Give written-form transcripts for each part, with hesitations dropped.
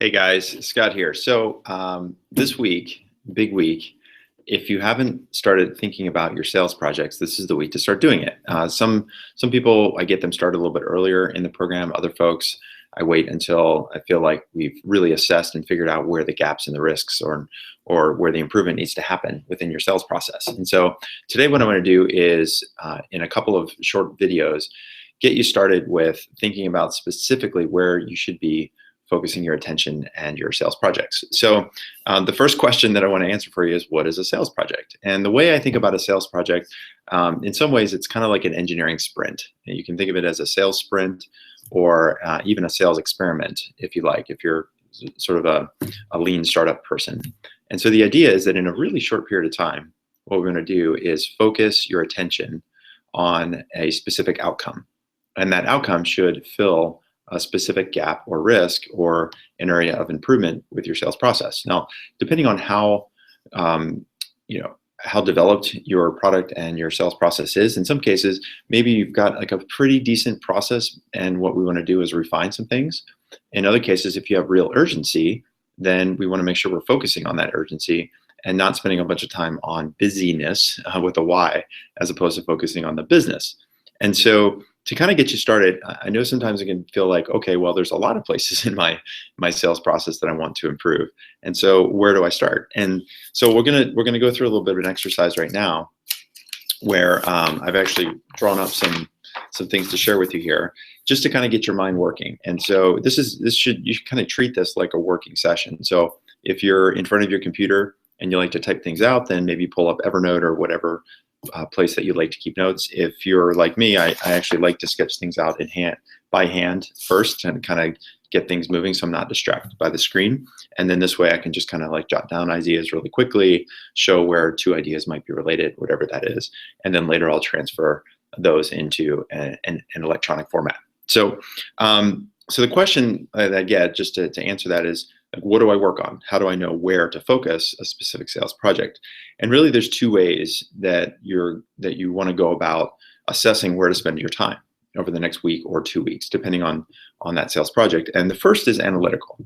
Hey guys, Scott here. So this week, big week, if you haven't started thinking about your sales projects, this is the week to start doing it. Some people, I get them started a little bit earlier in the program. Other folks, I wait until I feel like we've really assessed and figured out where the gaps and the risks or where the improvement needs to happen within your sales process. And so today, what I want to do is in a couple of short videos, get you started with thinking about specifically where you should be focusing your attention and your sales projects. So the first question that I want to answer for you is, what is a sales project? And the way I think about a sales project, in some ways, it's kind of like an engineering sprint. And you can think of it as a sales sprint or even a sales experiment, if you like, if you're sort of a lean startup person. And so the idea is that in a really short period of time, what we're going to do is focus your attention on a specific outcome. And that outcome should fill a specific gap or risk or an area of improvement with your sales process. Now, depending on how how developed your product and your sales process is, in some cases, maybe you've got like a pretty decent process, and what we want to do is refine some things. In other cases, if you have real urgency, then we want to make sure we're focusing on that urgency and not spending a bunch of time on busyness with a Y, as opposed to focusing on the business. And so to kind of get you started, I know sometimes it can feel like, okay, well, there's a lot of places in my sales process that I want to improve. And so where do I start? And so we're gonna go through a little bit of an exercise right now where I've actually drawn up some things to share with you here, just to kind of get your mind working. And so you should kind of treat this like a working session. So if you're in front of your computer and you like to type things out, then maybe pull up Evernote or whatever place that you'd like to keep notes. If you're like me, I actually like to sketch things out by hand first and kind of get things moving so I'm not distracted by the screen. And then this way I can just kind of like jot down ideas really quickly, show where two ideas might be related, whatever that is. And then later I'll transfer those into an electronic format. So, so the question that I get just to answer that is, like, what do I work on? How do I know where to focus a specific sales project? And really, there's two ways that you want to go about assessing where to spend your time over the next week or 2 weeks, depending on that sales project. And the first is analytical.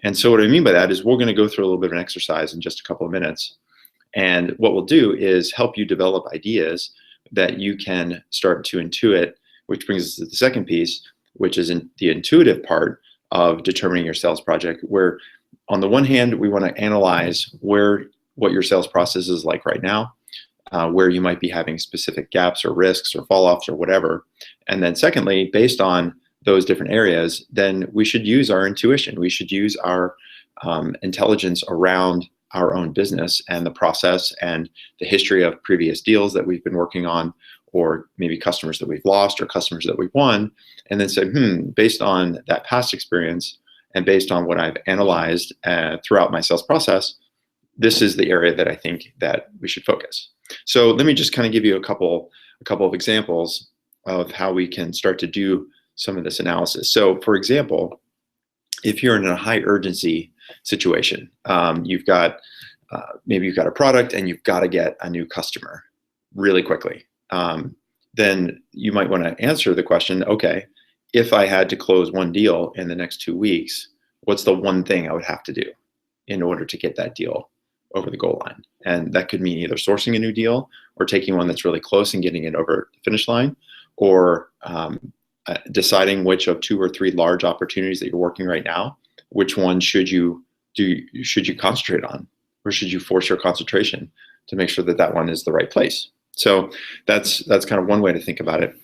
And so what I mean by that is we're going to go through a little bit of an exercise in just a couple of minutes. And what we'll do is help you develop ideas that you can start to intuit, which brings us to the second piece, which is the intuitive part of determining your sales project, where on the one hand, we want to analyze what your sales process is like right now, where you might be having specific gaps or risks or fall-offs or whatever. And then secondly, based on those different areas, then we should use our intuition. We should use our intelligence around our own business and the process and the history of previous deals that we've been working on, or maybe customers that we've lost or customers that we've won, and then say, based on that past experience and based on what I've analyzed throughout my sales process, this is the area that I think that we should focus. So let me just kind of give you a couple of examples of how we can start to do some of this analysis. So for example, if you're in a high urgency situation, maybe you've got a product and you've got to get a new customer really quickly. Then you might want to answer the question, okay, if I had to close one deal in the next 2 weeks, what's the one thing I would have to do in order to get that deal over the goal line? And that could mean either sourcing a new deal or taking one that's really close and getting it over the finish line, or deciding which of 2 or 3 large opportunities that you're working right now, which one should you concentrate on, or should you force your concentration to make sure that that one is the right place? So that's kind of one way to think about it.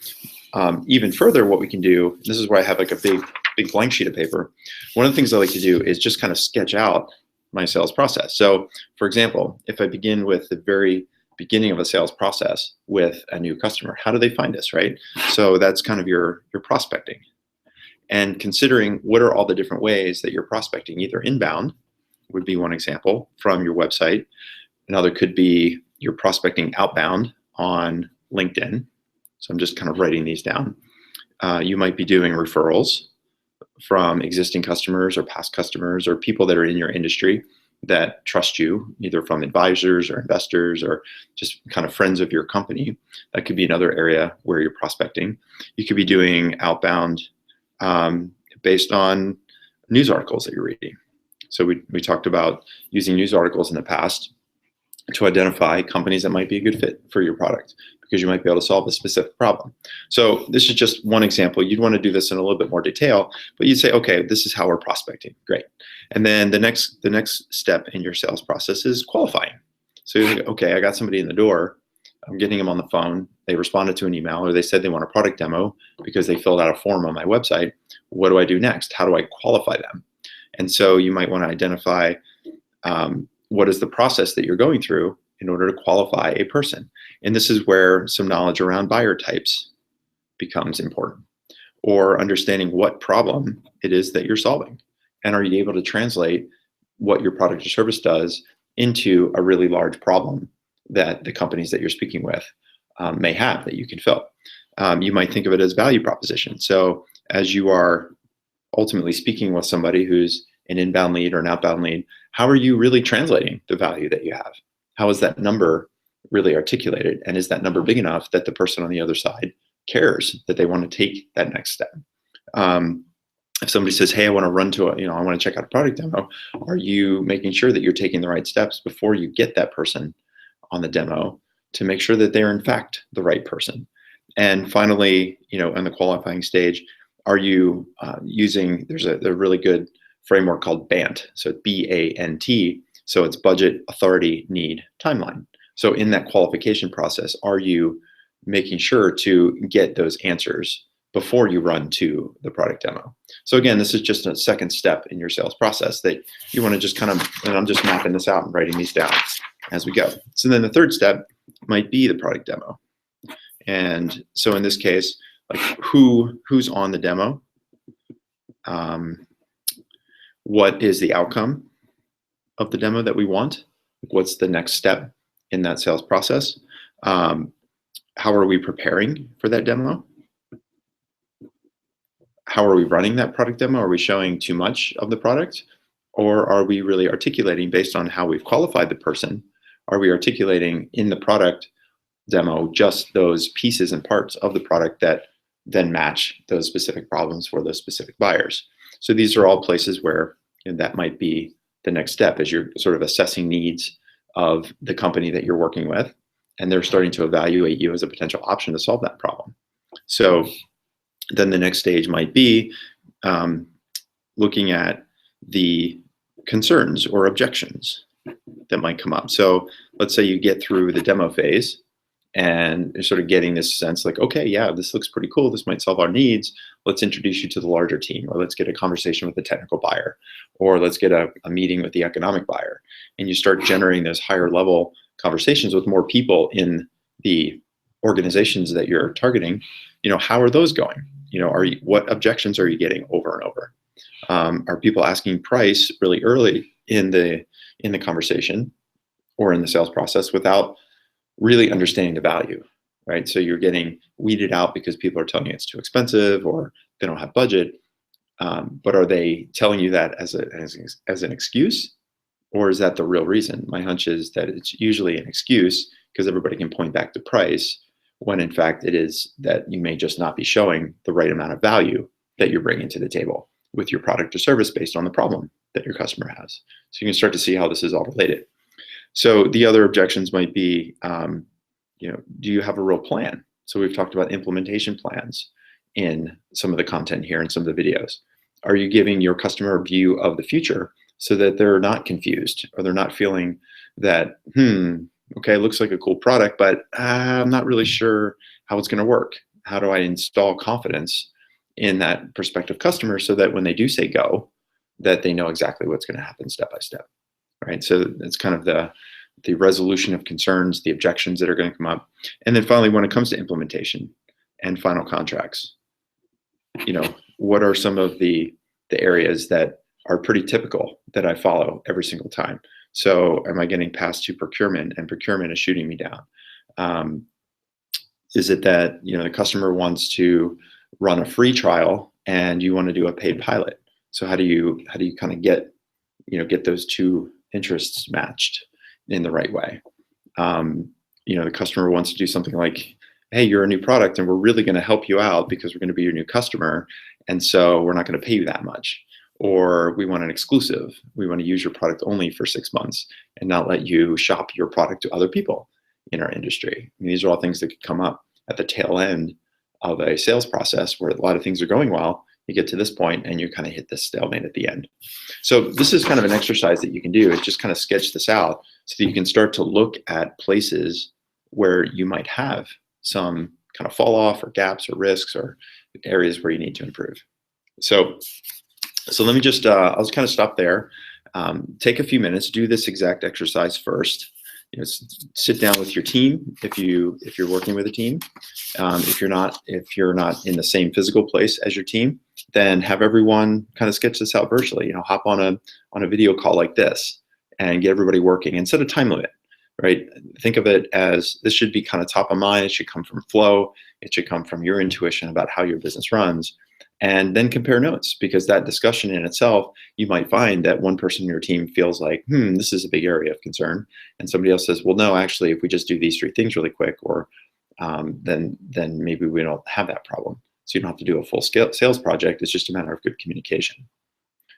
Even further, what we can do, this is where I have like a big blank sheet of paper. One of the things I like to do is just kind of sketch out my sales process. So for example, if I begin with the very beginning of a sales process with a new customer, how do they find us, right? So that's kind of your prospecting. And considering what are all the different ways that you're prospecting, either inbound would be one example from your website. Another could be you're prospecting outbound on LinkedIn. So I'm just kind of writing these down. You might be doing referrals from existing customers or past customers or people that are in your industry that trust you, either from advisors or investors or just kind of friends of your company. That could be another area where you're prospecting. You could be doing outbound based on news articles that you're reading. So we talked about using news articles in the past to identify companies that might be a good fit for your product because you might be able to solve a specific problem. So this is just one example. You'd want to do this in a little bit more detail, but you'd say, okay, this is how we're prospecting. Great. And then the next step in your sales process is qualifying. So you're like, okay, I got somebody in the door. I'm getting them on the phone. They responded to an email, or they said they want a product demo because they filled out a form on my website. What do I do next? How do I qualify them? And so you might want to identify what is the process that you're going through in order to qualify a person. And this is where some knowledge around buyer types becomes important, or understanding what problem it is that you're solving. And are you able to translate what your product or service does into a really large problem that the companies that you're speaking with may have that you can fill. You might think of it as value proposition. So as you are ultimately speaking with somebody who's an inbound lead or an outbound lead, how are you really translating the value that you have? How is that number really articulated? And is that number big enough that the person on the other side cares that they want to take that next step? If somebody says, hey, I want to run to I want to check out a product demo, are you making sure that you're taking the right steps before you get that person on the demo to make sure that they're in fact the right person? And finally, in the qualifying stage, are you using, there's a really good framework called BANT. So BANT. So it's budget, authority, need, timeline. So in that qualification process, are you making sure to get those answers before you run to the product demo? So again, this is just a second step in your sales process that you want to just kind of, and I'm just mapping this out and writing these down as we go. So then the third step might be the product demo. And so in this case, like who's on the demo? What is the outcome of the demo that we want? What's the next step in that sales process? How are we preparing for that demo? How are we running that product demo? Are we showing too much of the product? Or are we really articulating based on how we've qualified the person? Are we articulating in the product demo just those pieces and parts of the product that then match those specific problems for those specific buyers? So these are all places where that might be the next step as you're sort of assessing needs of the company that you're working with, and they're starting to evaluate you as a potential option to solve that problem. So then the next stage might be looking at the concerns or objections that might come up. So let's say you get through the demo phase and you're sort of getting this sense like, okay, yeah, this looks pretty cool. This might solve our needs. Let's introduce you to the larger team, or let's get a conversation with the technical buyer, or let's get a meeting with the economic buyer. And you start generating those higher level conversations with more people in the organizations that you're targeting. How are those going? What objections are you getting over and over? Are people asking price really early in the conversation or in the sales process without really understanding the value, right? So you're getting weeded out because people are telling you it's too expensive or they don't have budget. But are they telling you that as an excuse, or is that the real reason? My hunch is that it's usually an excuse because everybody can point back to price, when in fact it is that you may just not be showing the right amount of value that you're bringing to the table with your product or service based on the problem that your customer has. So you can start to see how this is all related. So the other objections might be, do you have a real plan? So we've talked about implementation plans in some of the content here and some of the videos. Are you giving your customer a view of the future so that they're not confused, or they're not feeling that, okay, it looks like a cool product, but I'm not really sure how it's going to work. How do I install confidence in that prospective customer so that when they do say go, that they know exactly what's going to happen step by step, right? So it's kind of the resolution of concerns, the objections that are going to come up. And then finally, when it comes to implementation and final contracts, what are some of the areas that are pretty typical that I follow every single time? So am I getting passed to procurement and procurement is shooting me down? Is it that, the customer wants to run a free trial and you want to do a paid pilot? So how do you kind of get those two interests matched in the right way? The customer wants to do something like, hey, you're a new product and we're really going to help you out because we're going to be your new customer. And so we're not going to pay you that much. or we want an exclusive. We want to use your product only for 6 months and not let you shop your product to other people in our industry. I mean, these are all things that could come up at the tail end of a sales process where a lot of things are going well. You get to this point and you kind of hit this stalemate at the end. So this is kind of an exercise that you can do, is just kind of sketch this out so that you can start to look at places where you might have some kind of fall off or gaps or risks or areas where you need to improve. So let me just, I'll just kind of stop there. Take a few minutes, do this exact exercise first. Sit down with your team if you're working with a team. If you're not in the same physical place as your team, then have everyone kind of sketch this out virtually. Hop on a video call like this and get everybody working and set a time limit. Right? Think of it as this should be kind of top of mind. It should come from flow. It should come from your intuition about how your business runs. And then compare notes, because that discussion in itself, you might find that one person in your team feels like, this is a big area of concern. And somebody else says, well, no, actually, if we just do these 3 things really quick, or then maybe we don't have that problem. So you don't have to do a full scale sales project. It's just a matter of good communication.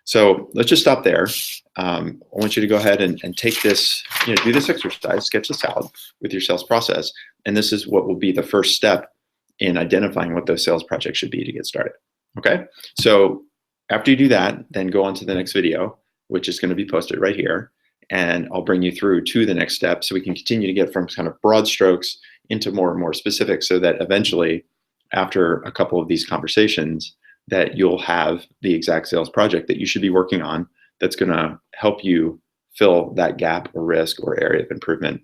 So let's just stop there. I want you to go ahead and take this, do this exercise, sketch this out with your sales process. And this is what will be the first step in identifying what those sales projects should be to get started. Okay, so after you do that, then go on to the next video, which is going to be posted right here. And I'll bring you through to the next step so we can continue to get from kind of broad strokes into more and more specific, so that eventually, after a couple of these conversations, that you'll have the exact sales project that you should be working on that's going to help you fill that gap or risk or area of improvement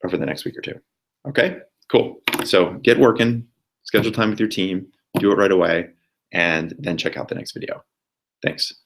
over the next week or 2. Okay, cool. So get working, schedule time with your team, do it right away, and then check out the next video. Thanks.